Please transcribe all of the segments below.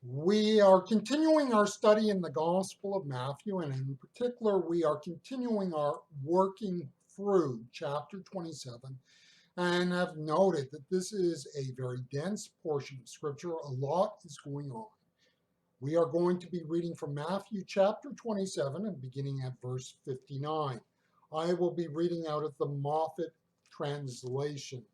We are continuing our study in the Gospel of Matthew, and in particular, we are continuing our working through chapter 27, and have noted that this is a very dense portion of Scripture. A lot is going on. We are going to be reading from Matthew chapter 27 and beginning at verse 59. I will be reading out of the Moffat translation.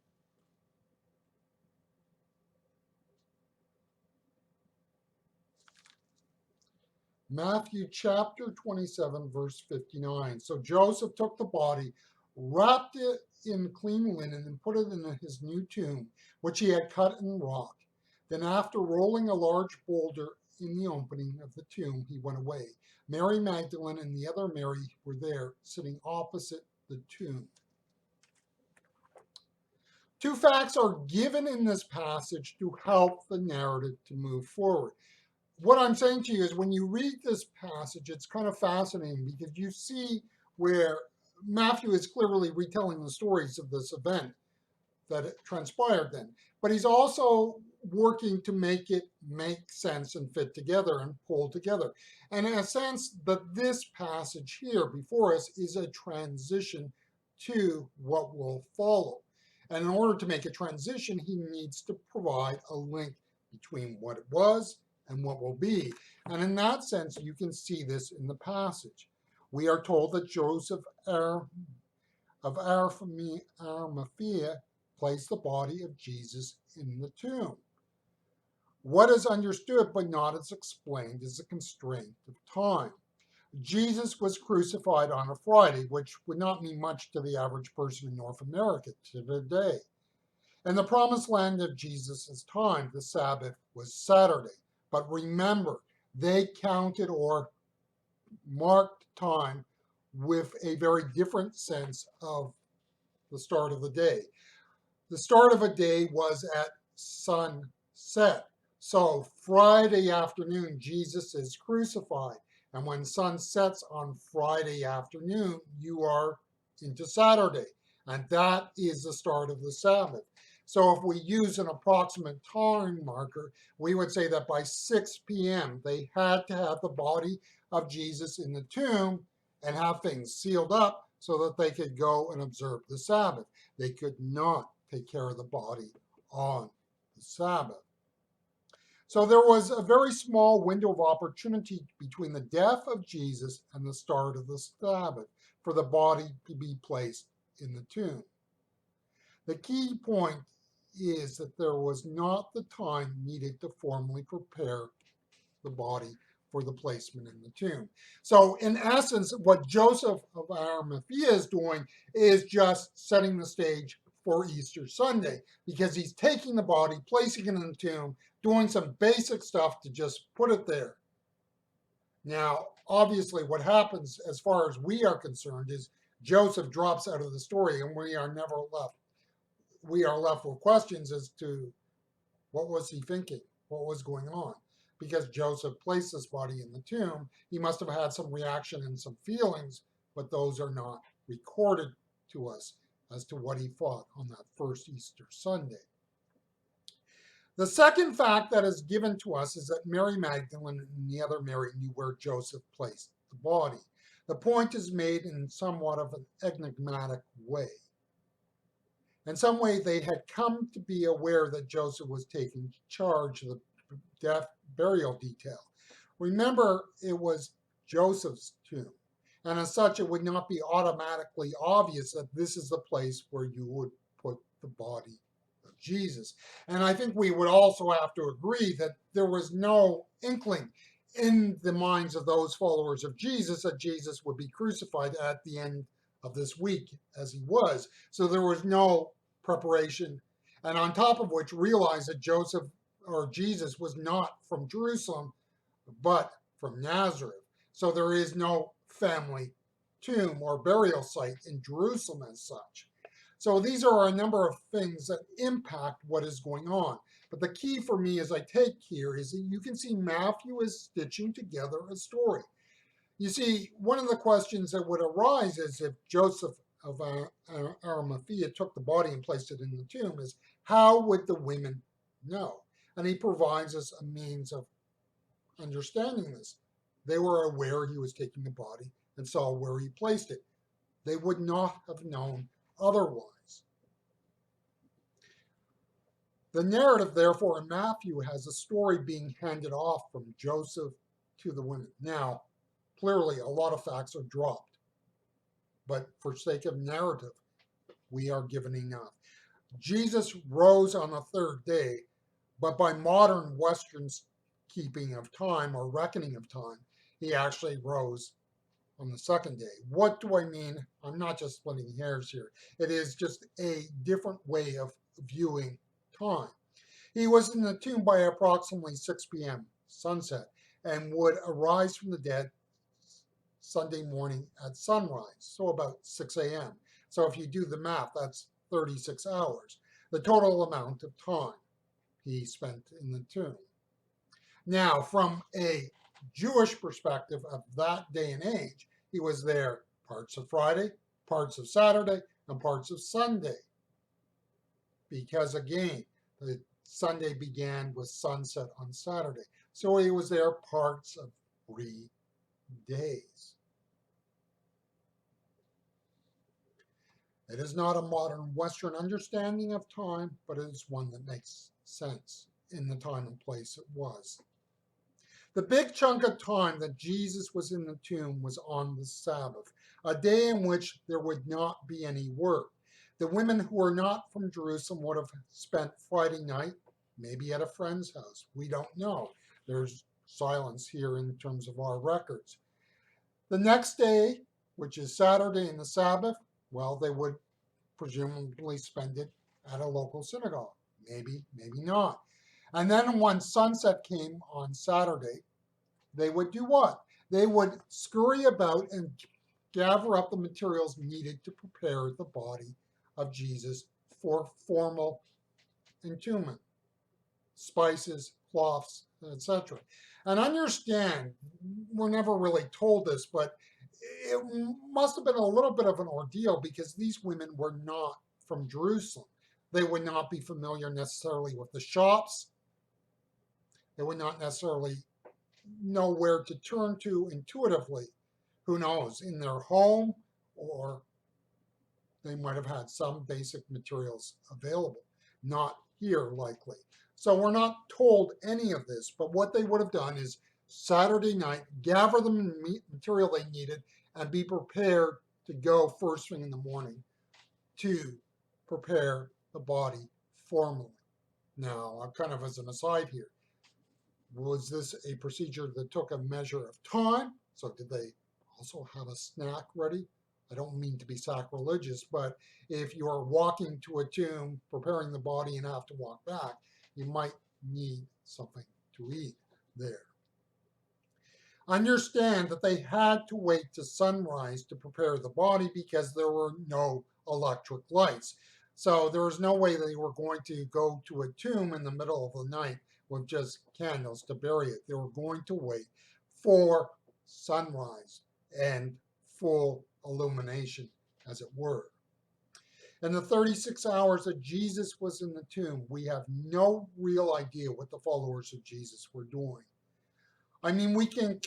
Matthew chapter 27, verse 59. So Joseph took the body, wrapped it in clean linen, and put it in his new tomb, which he had cut in rock. Then, after rolling a large boulder in the opening of the tomb, he went away. Mary Magdalene and the other Mary were there, sitting opposite the tomb. Two facts are given in this passage to help the narrative to move forward. What I'm saying to you is when you read this passage, it's kind of fascinating because you see where Matthew is clearly retelling the stories of this event that transpired then, but he's also working to make it make sense and fit together and pull together. And in a sense that this passage here before us is a transition to what will follow. And in order to make a transition, he needs to provide a link between what it was and what will be. And in that sense, you can see this in the passage. We are told that Joseph of Arimathea placed the body of Jesus in the tomb. What is understood but not as explained is a constraint of time. Jesus was crucified on a Friday, which would not mean much to the average person in North America today. In the promised land of Jesus' time, the Sabbath was Saturday. But remember, they counted or marked time with a very different sense of the start of the day. The start of a day was at sunset. So Friday afternoon, Jesus is crucified. And when sun sets on Friday afternoon, you are into Saturday. And that is the start of the Sabbath. So if we use an approximate time marker, we would say that by 6 p.m., they had to have the body of Jesus in the tomb and have things sealed up so that they could go and observe the Sabbath. They could not take care of the body on the Sabbath. So there was a very small window of opportunity between the death of Jesus and the start of the Sabbath for the body to be placed in the tomb. The key point is that there was not the time needed to formally prepare the body for the placement in the tomb. So in essence, what Joseph of Arimathea is doing is just setting the stage for Easter Sunday because he's taking the body, placing it in the tomb, doing some basic stuff to just put it there. Now, obviously, what happens as far as we are concerned is Joseph drops out of the story and we are never left. We are left with questions as to what was he thinking? What was going on? Because Joseph placed this body in the tomb, he must have had some reaction and some feelings, but those are not recorded to us as to what he thought on that first Easter Sunday. The second fact that is given to us is that Mary Magdalene and the other Mary knew where Joseph placed the body. The point is made in somewhat of an enigmatic way. In some way, they had come to be aware that Joseph was taking charge of the death burial detail. Remember, it was Joseph's tomb, and as such, it would not be automatically obvious that this is the place where you would put the body of Jesus. And I think we would also have to agree that there was no inkling in the minds of those followers of Jesus that Jesus would be crucified at the end of this week as he was. So there was no preparation. And on top of which, realize that Joseph or Jesus was not from Jerusalem, but from Nazareth. So there is no family tomb or burial site in Jerusalem as such. So these are a number of things that impact what is going on. But the key for me as I take here is that you can see Matthew is stitching together a story. You see, one of the questions that would arise is if Joseph of Arimathea took the body and placed it in the tomb is how would the women know? And he provides us a means of understanding this. They were aware he was taking the body and saw where he placed it. They would not have known otherwise. The narrative, therefore, in Matthew has a story being handed off from Joseph to the women. Now, clearly, a lot of facts are dropped, but for sake of narrative, we are given enough. Jesus rose on the third day, but by modern Western keeping of time or reckoning of time, he actually rose on the second day. What do I mean? I'm not just splitting hairs here. It is just a different way of viewing time. He was in the tomb by approximately 6 p.m., sunset, and would arise from the dead Sunday morning at sunrise, so about 6 a.m. So if you do the math, that's 36 hours, the total amount of time he spent in the tomb. Now, from a Jewish perspective of that day and age, he was there parts of Friday, parts of Saturday, and parts of Sunday. Because again, the Sunday began with sunset on Saturday. So he was there parts of 3 days. It is not a modern Western understanding of time, but it is one that makes sense in the time and place it was. The big chunk of time that Jesus was in the tomb was on the Sabbath, a day in which there would not be any work. The women who were not from Jerusalem would have spent Friday night, maybe at a friend's house. We don't know. There's silence here in terms of our records. The next day, which is Saturday and the Sabbath, well, they would presumably spend it at a local synagogue. Maybe, maybe not. And then when sunset came on Saturday, they would do what? They would scurry about and gather up the materials needed to prepare the body of Jesus for formal entombment. Spices, cloths, etc. And understand, we're never really told this, but it must have been a little bit of an ordeal because these women were not from Jerusalem. They would not be familiar necessarily with the shops. They would not necessarily know where to turn to intuitively. Who knows, in their home, or they might have had some basic materials available. Not here, likely. So we're not told any of this, but what they would have done is Saturday night, gather the material they needed, and be prepared to go first thing in the morning to prepare the body formally. Now, I'm kind of as an aside here, was this a procedure that took a measure of time? So did they also have a snack ready? I don't mean to be sacrilegious, but if you are walking to a tomb, preparing the body and have to walk back, you might need something to eat there. Understand that they had to wait to sunrise to prepare the body because there were no electric lights. So there was no way they were going to go to a tomb in the middle of the night with just candles to bury it. They were going to wait for sunrise and full illumination, as it were. In the 36 hours that Jesus was in the tomb, we have no real idea what the followers of Jesus were doing. I mean, we can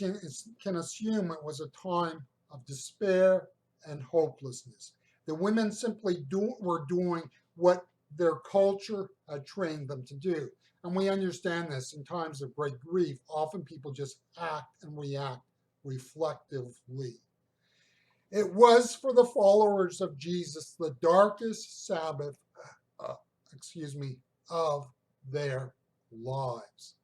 assume it was a time of despair and hopelessness. The women simply were doing what their culture had trained them to do. And we understand this in times of great grief. Often people just act and react reflectively. It was for the followers of Jesus the darkest Sabbath, of their lives.